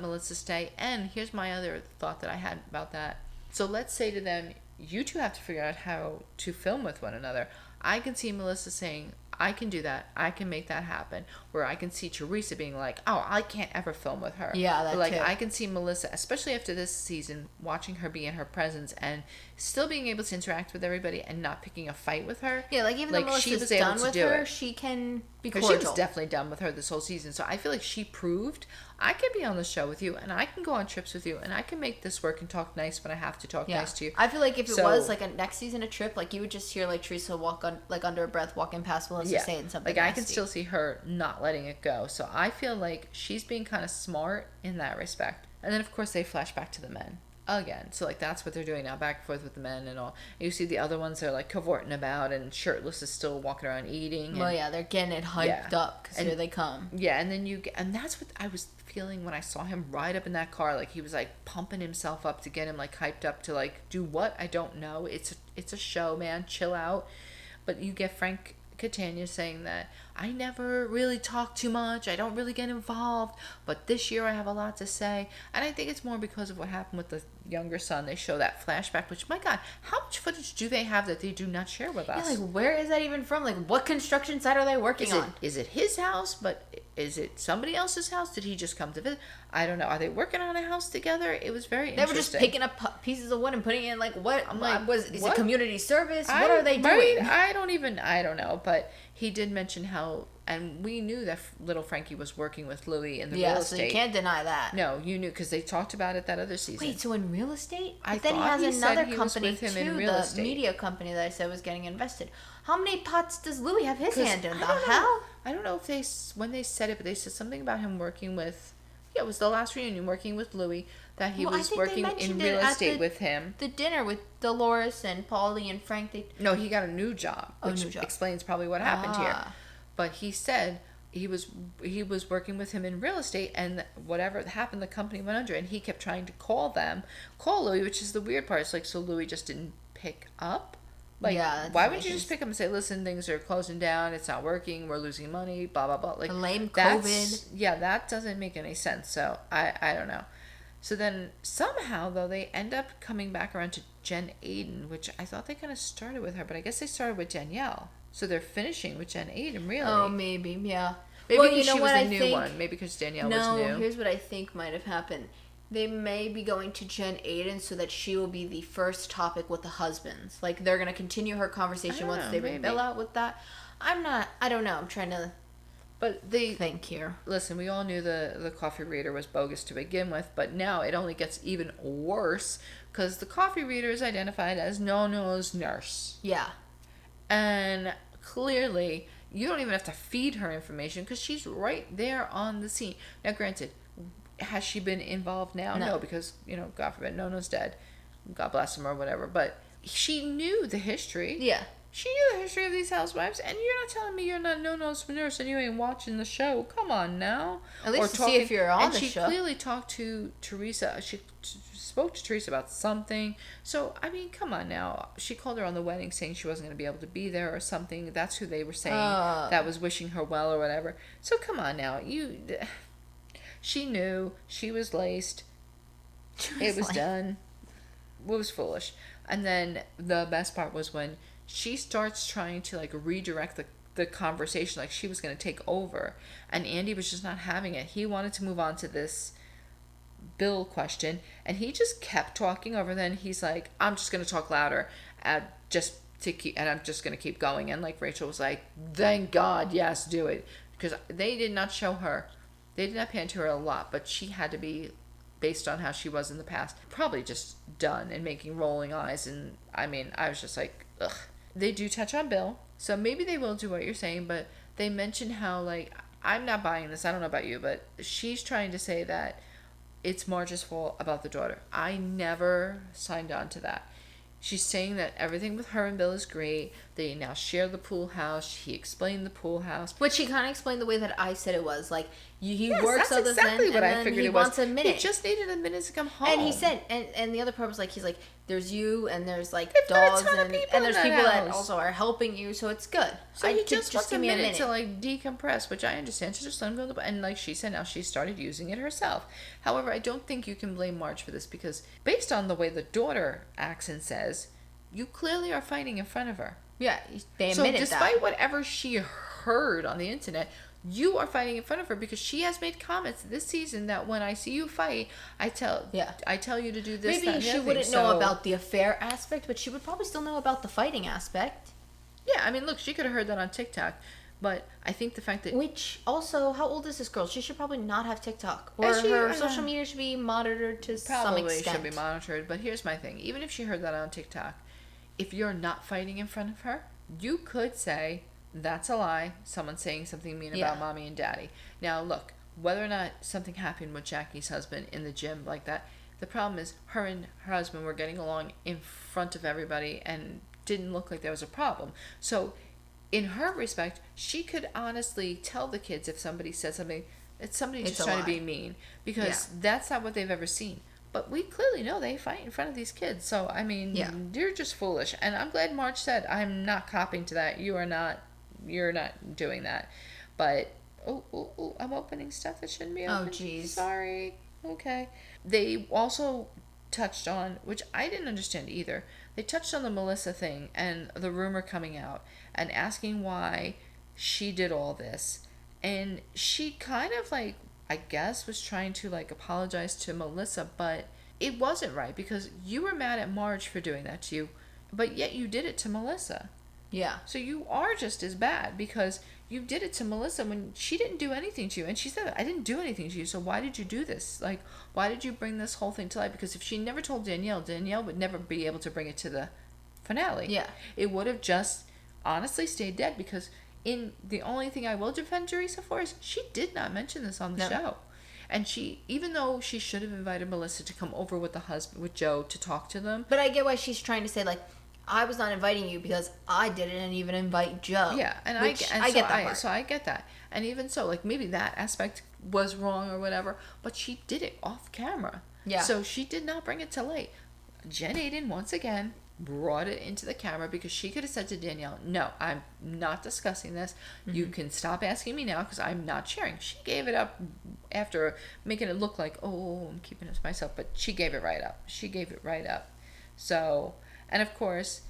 Melissa stay. And here's my other thought that I had about that. So let's say to them, you two have to figure out how to film with one another. I can see Melissa saying, I can do that. I can make that happen. Where I can see Teresa being like, oh, I can't ever film with her. Yeah, that's like, too. I can see Melissa, especially after this season, watching her be in her presence and still being able to interact with everybody and not picking a fight with her. Yeah, like, even though Melissa's done with her, she can be cordial. She was definitely done with her this whole season. So I feel like she proved, I could be on the show with you, and I can go on trips with you, and I can make this work and talk nice when I have to talk nice to you. I feel like if it was like a next season a trip, like, you would just hear, like, Teresa walk on, like, under her breath, walking past Melissa saying something like, nasty. I can still see her not letting it go. So I feel like she's being kind of smart in that respect. And then, of course, they flash back to the men again. So, like, that's what they're doing now, back and forth with the men and all. And you see the other ones are, like, cavorting about, and Shirtless is still walking around eating. Well, they're getting it hyped up, because here they come. Yeah, and then and that's what I was feeling when I saw him ride up in that car. Like, he was, like, pumping himself up to get him, like, hyped up to, like, do what? I don't know. It's a show, man. Chill out. But you get Frank Catania saying that I never really talk too much, I don't really get involved, but this year I have a lot to say. And I think it's more because of what happened with the younger son. They show that flashback, which, my God, how much footage do they have that they do not share with us? Yeah, like, where is that even from? Like, what construction site are they working on? Is it his house? But is it somebody else's house? Did he just come to visit? I don't know. Are they working on a house together? It was very interesting. They were just picking up pieces of wood and putting it in, like, what? Is it community service? What are they doing? I don't know. But he did mention how And we knew that little Frankie was working with Louis in the real estate. So you can't deny that. No, you knew because they talked about it that other season. Wait, so in real estate? I But then he thought has he another said he was company with him too, in real the estate. media company that I said was getting invested. How many pots does Louis have his hand in? The I hell? don't know if when they said it, but they said something about him working with. Yeah, it was the last reunion working with Louis that he was working in real estate with him. The dinner with Dolores and Paulie and Frank. No, he got a new job, which explains probably what happened here. But he said he was working with him in real estate, and whatever happened, the company went under, and he kept trying to call Louis, which is the weird part. It's like, so Louis just didn't pick up. Like, why would you just pick up and say, listen, things are closing down, it's not working, we're losing money, blah, blah, blah. Like, blame COVID. Yeah, that doesn't make any sense. So, I don't know. So then, somehow, though, they end up coming back around to Jen Aiden, which I thought they kind of started with her, but I guess they started with Danielle. So they're finishing with Jen Aiden, really. Oh, maybe, yeah. Maybe because she was the new one. Maybe because Danielle was new. No, here's what I think might have happened. They may be going to Jen Aiden so that she will be the first topic with the husbands. Like, they're going to continue her conversation once they bring Bill out with that. I don't know. I'm trying to think here. Listen, we all knew the coffee reader was bogus to begin with, but now it only gets even worse because the coffee reader is identified as Nono's nurse. Yeah. And clearly, you don't even have to feed her information because she's right there on the scene. Now, granted, has she been involved now? No, because, God forbid, Nono's dead. God bless him or whatever. But she knew the history. Yeah. She knew the history of these housewives, and you're not telling me you're not Nono's nurse and you ain't watching the show. Come on now. At least see if you're on the show. And she clearly talked to Teresa. She spoke to Teresa about something. So, I mean, come on now. She called her on the wedding saying she wasn't going to be able to be there or something. That's who they were saying that was wishing her well or whatever. So, come on now. She knew. She was laced. It was done. It was foolish. And then the best part was when she starts trying to redirect the conversation, like she was going to take over, and Andy was just not having it. He wanted to move on to this Bill question, and he just kept talking over. Then he's like, I'm just going to talk louder and I'm just going to keep going. And Rachel was like, thank God, yes, do it, because they did not show her. They did not pan to her a lot, but she had to be, based on how she was in the past, probably just done and making rolling eyes. And I mean, I was just like, ugh. They do touch on Bill, so maybe they will do what you're saying, but they mention how, I'm not buying this, I don't know about you, but she's trying to say that it's Marge's fault about the daughter. I never signed on to that. She's saying that everything with her and Bill is great. They now share the pool house. He explained the pool house. Which he kind of explained the way that I said it was. He yes, works that's exactly what I figured it was. Wants a minute. He just needed a minute to come home. And he said, and the other part was he's like, there's you and there's They've dogs and there's people that also are helping you, so it's good. So he just wants a minute to decompress, which I understand. So just let him go. And she said, now she started using it herself. However, I don't think you can blame Marge for this because based on the way the daughter acts and says, you clearly are fighting in front of her. Yeah, they admitted that. So despite whatever she heard on the internet, you are fighting in front of her because she has made comments this season that when I see you fight, I tell you to do this. Maybe she wouldn't know about the affair aspect, but she would probably still know about the fighting aspect. Yeah, I mean, look, she could have heard that on TikTok, but I think the fact that... Which, also, how old is this girl? She should probably not have TikTok. Or her social media should be monitored to some extent. Probably should be monitored, but here's my thing. Even if she heard that on TikTok, if you're not fighting in front of her, you could say, that's a lie. Someone's saying something mean about mommy and daddy. Now, look, whether or not something happened with Jackie's husband in the gym like that, the problem is her and her husband were getting along in front of everybody and didn't look like there was a problem. So, in her respect, she could honestly tell the kids if somebody said something, it's somebody just trying to be mean. Because that's not what they've ever seen. But we clearly know they fight in front of these kids. So, I mean, you're just foolish. And I'm glad Marge said, I'm not copying to that. You're not doing that. But, I'm opening stuff that shouldn't be open. Oh, jeez. Sorry. Okay. They also touched on, which I didn't understand either, they touched on the Melissa thing and the rumor coming out and asking why she did all this. And she kind of I guess was trying to apologize to Melissa, but it wasn't right because you were mad at Marge for doing that to you, but yet you did it to Melissa. Yeah. So you are just as bad because you did it to Melissa when she didn't do anything to you. And she said, I didn't do anything to you. So why did you do this? Like, why did you bring this whole thing to light? Because if she never told Danielle, Danielle would never be able to bring it to the finale. Yeah. It would have just honestly stayed dead because the only thing I will defend Teresa for is she did not mention this on the show. And she, even though she should have invited Melissa to come over with the husband, with Joe, to talk to them. But I get why she's trying to say, like, I was not inviting you because I didn't even invite Joe. Yeah, and I get that part. So I get that. And even so, like, maybe that aspect was wrong or whatever, but she did it off camera. Yeah. So she did not bring it to light. Jen Aiden, once again, brought it into the camera because she could have said to Danielle, no, I'm not discussing this. Mm-hmm. You can stop asking me now because I'm not sharing. She gave it up after making it look like, oh, I'm keeping it to myself. But she gave it right up. She gave it right up. So, and of course,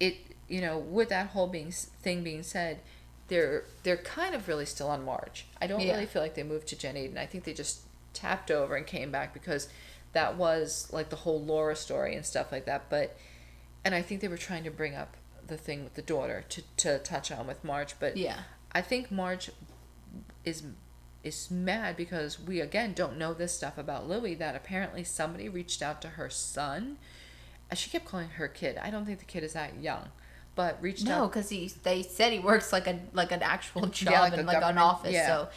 it, you know, with that whole thing being said, they're kind of really still on Marge. I don't really feel like they moved to Jen Aiden. I think they just tapped over and came back because that was like the whole Laura story and stuff like that. And I think they were trying to bring up the thing with the daughter to touch on with Marge. But yeah, I think Marge is mad because we, again, don't know this stuff about Louie, that apparently somebody reached out to her son. She kept calling her kid. I don't think the kid is that young. But reached out. No, because they said he works like an actual job in like an office. Yeah. So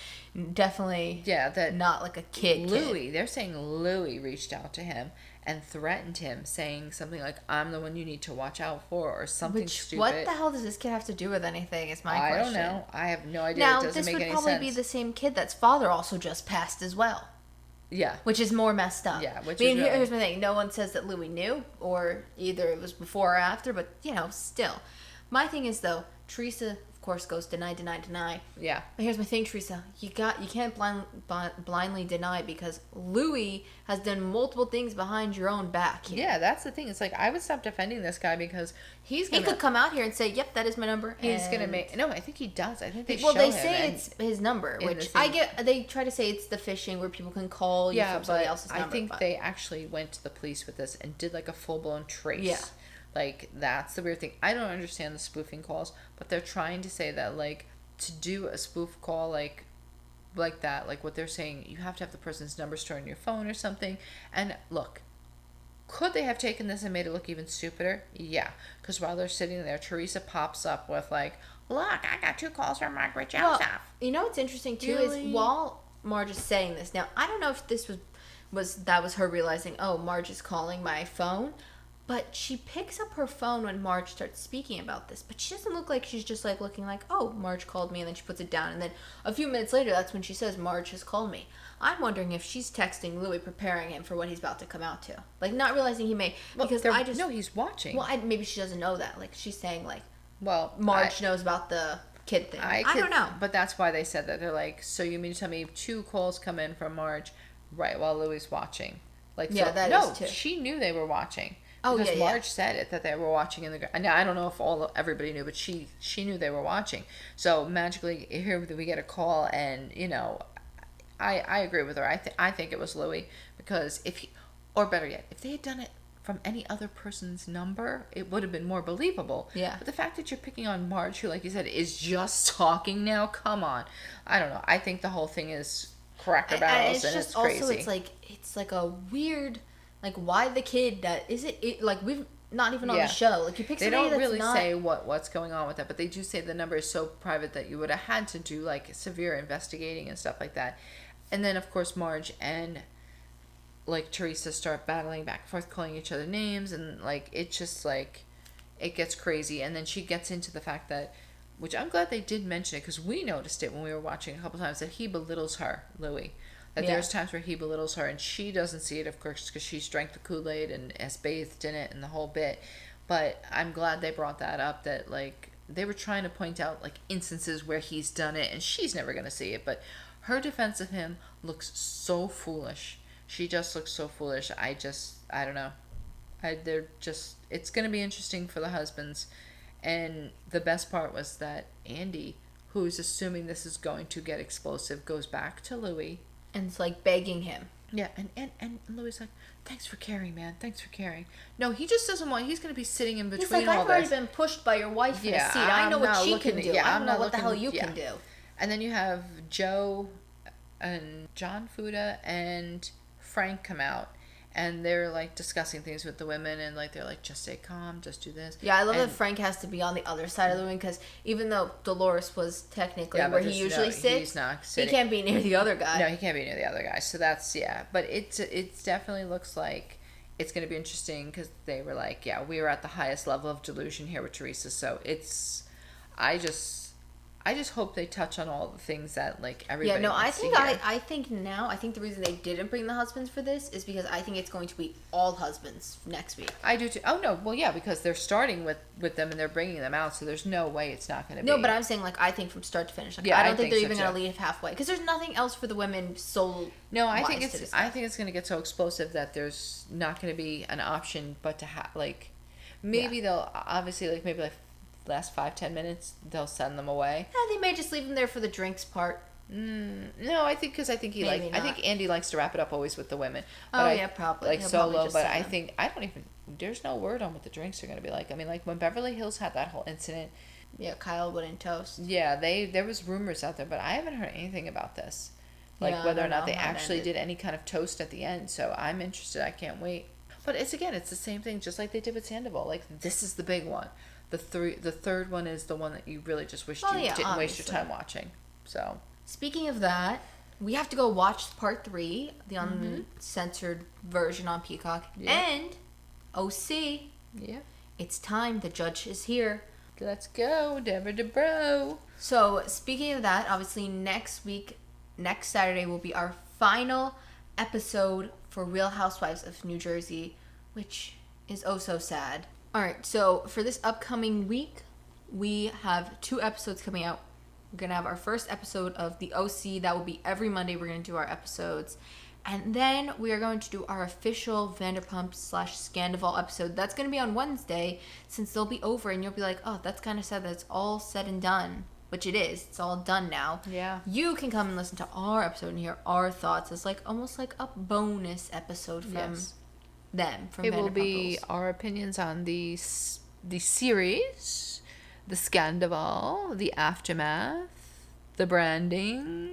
definitely that not like a kid. Louie, they're saying Louie reached out to him and threatened him, saying something like, I'm the one you need to watch out for, or something stupid. What the hell does this kid have to do with anything, is my question. I don't know. I have no idea. Now, it doesn't make any sense. This would probably be the same kid that's father also just passed as well. Yeah. Which is more messed up. Yeah, here's my thing. No one says that Louis knew, or either it was before or after, but, you know, still. My thing is, though, Teresa, of course, goes deny. Yeah. But here's my thing, Teresa. You can't blindly deny because Louis has done multiple things behind your own back here. Yeah, that's the thing. It's like, I would stop defending this guy because he could come out here and say, yep, that is my number. He's going to make... No, I think he does. I think they they say it's his number, which I get... They try to say it's the phishing where people can call you from somebody else's number. I think they actually went to the police with this and did like a full-blown trace. Yeah. Like, that's the weird thing. I don't understand the spoofing calls, but they're trying to say that, like, to do a spoof call like that, like what they're saying, you have to have the person's number stored in your phone or something. And look, could they have taken this and made it look even stupider? Yeah. Because while they're sitting there, Teresa pops up with, like, look, I got 2 calls from Margaret Joseph. You know what's interesting, too, is while Marge is saying this, now, I don't know if this was her realizing, oh, Marge is calling my phone. But she picks up her phone when Marge starts speaking about this. But she doesn't look like she's just like looking like, oh, Marge called me, and then she puts it down. And then a few minutes later, that's when she says, Marge has called me. I'm wondering if she's texting Louis, preparing him for what he's about to come out to. Like, not realizing he may... Because No, he's watching. Well, maybe she doesn't know that. Like, she's saying, like... Well, Marge knows about the kid thing. I don't know. But that's why they said that. They're like, so you mean to tell me 2 calls come in from Marge right while Louis watching? Like, yeah, so, that no, is too. She knew they were watching. Oh, because yeah, Marge said it, that they were watching in the... Now, I don't know if everybody knew, but she knew they were watching. So, magically, here we get a call, and, you know, I agree with her. I think it was Louis, because or better yet, if they had done it from any other person's number, it would have been more believable. Yeah. But the fact that you're picking on Marge, who, like you said, is just talking now, come on. I don't know. I think the whole thing is cracker barrels, and it's crazy. Also, it's like a weird... Like, why the kid that... Is it like, we've not even on the show. Like, you pick somebody that's not... They don't really say what's going on with that, but they do say the number is so private that you would have had to do, like, severe investigating and stuff like that. And then, of course, Marge and, like, Teresa start battling back and forth, calling each other names, and, like, it's just, like, it gets crazy. And then she gets into the fact that, which I'm glad they did mention it, because we noticed it when we were watching a couple times, that he belittles her, Louis. That there's times where he belittles her, and she doesn't see it, of course, because she's drank the Kool-Aid and has bathed in it and the whole bit. But I'm glad they brought that up, that, like, they were trying to point out, like, instances where he's done it, and she's never going to see it. But her defense of him looks so foolish. She just looks so foolish. I don't know. It's going to be interesting for the husbands. And the best part was that Andy, who's assuming this is going to get explosive, goes back to Louis. And it's like begging him. Yeah, and Louis like, thanks for caring, man. Thanks for caring. No, he just doesn't want. He's gonna be sitting in between. He's like, all I've already this. been pushed by your wife in a seat. I know I'm what not she looking can at- do. yeah, I I'm don't know not what the hell looking- you yeah. can do. And then you have Joe and John Fuda and Frank come out, and they're like discussing things with the women, and like they're like, just stay calm, just do this. Yeah, I love and, that Frank has to be on the other side of the ring, because even though Dolores was technically Yeah, but where he there's usually no- sits, he's not he sitting- can't be near the other guy. No, he can't be near the other guy. So that's, yeah. But it definitely looks like it's going to be interesting, because they were like, yeah, we were at the highest level of delusion here with Teresa. So it's, I just hope they touch on all the things that like everybody. Yeah, no, wants I think I think the reason they didn't bring the husbands for this is because I think it's going to be all husbands next week. I do too. Oh no, well yeah, because they're starting with them and they're bringing them out, so there's no way it's not going to be. No, but I'm saying like I think from start to finish. Like, Yeah, I don't I think think they're so, even too. going to leave halfway, because there's nothing else for the women solo. No, I think it's going to get so explosive that there's not going to be an option but to have like, maybe they'll obviously like maybe like last 5-10 minutes they'll send them away. Yeah, they may just leave them there for the drinks part. No, I think because I think Maybe I think not. Andy likes to wrap it up always with the women. Oh, But yeah, probably. like He'll probably solo. just But send I them. think I don't even. There's no word on what the drinks are going to be like. I mean, like when Beverly Hills had that whole incident. Yeah, Kyle wouldn't toast. Yeah, there was rumors out there, but I haven't heard anything about this, like Yeah, I whether or don't not know they how it actually ended. did any kind of toast at the end. So I'm interested. I can't wait. But it's the same thing, just like they did with Sandoval. Like this is the big one. The third one is the one that you really just wished you didn't waste your obviously. time watching. So Speaking of that, we have to go watch part 3, the uncensored version on Peacock, Yeah. and OC. yeah, It's time. The judge is here. let's go, Deborah DeBro. So, speaking of that, obviously next Saturday will be our final episode for Real Housewives of New Jersey, which is oh so sad. All right, so for this upcoming week, we have 2 episodes coming out. We're going to have our first episode of the OC. That will be every Monday. We're going to do our episodes. And then we are going to do our official Vanderpump / Scandival episode. That's going to be on Wednesday, since they'll be over and you'll be like, oh, that's kind of sad that it's all said and done. Which it is. It's all done now. Yeah. You can come and listen to our episode and hear our thoughts. It's like almost like a bonus episode from them. From It will be Vanderpump Rules. our opinions on the series, the Scandival, the aftermath, the branding,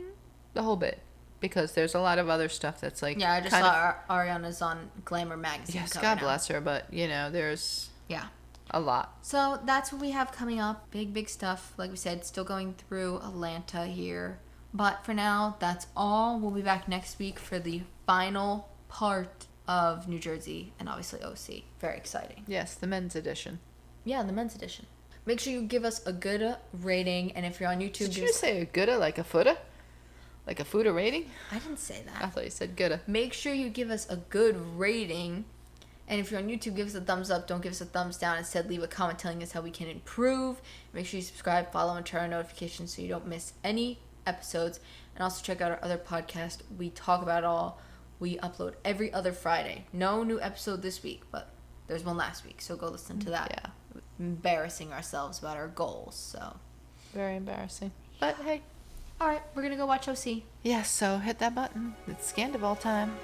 the whole bit. Because there's a lot of other stuff that's like Yeah, I just saw Ariana's on Glamour magazine. Yes, cover God now. bless her, but there's Yeah. a lot. So that's what we have coming up. Big stuff. Like we said, still going through Atlanta here. But for now, that's all. We'll be back next week for the final part of New Jersey and obviously OC. Very exciting. Yes, the men's edition. Yeah, the men's edition. Make sure you give us a good rating. And if you're on YouTube, Did you say a gooda like a fooda? Like a fooda rating? I didn't say I that. thought you said gooda. Make sure you give us a good rating. And if you're on YouTube, give us a thumbs up. Don't give us a thumbs down. Instead, leave a comment telling us how we can improve. Make sure you subscribe, follow, and turn on notifications so you don't miss any episodes. And also check out our other podcast. We talk about it all. We upload every other Friday. No new episode this week, but there's one last week. So go listen to that. Yeah. Embarrassing ourselves about our goals. So, Very embarrassing. But hey. all right, we're going to go watch OC. Yes, so hit that button. It's Scandival time.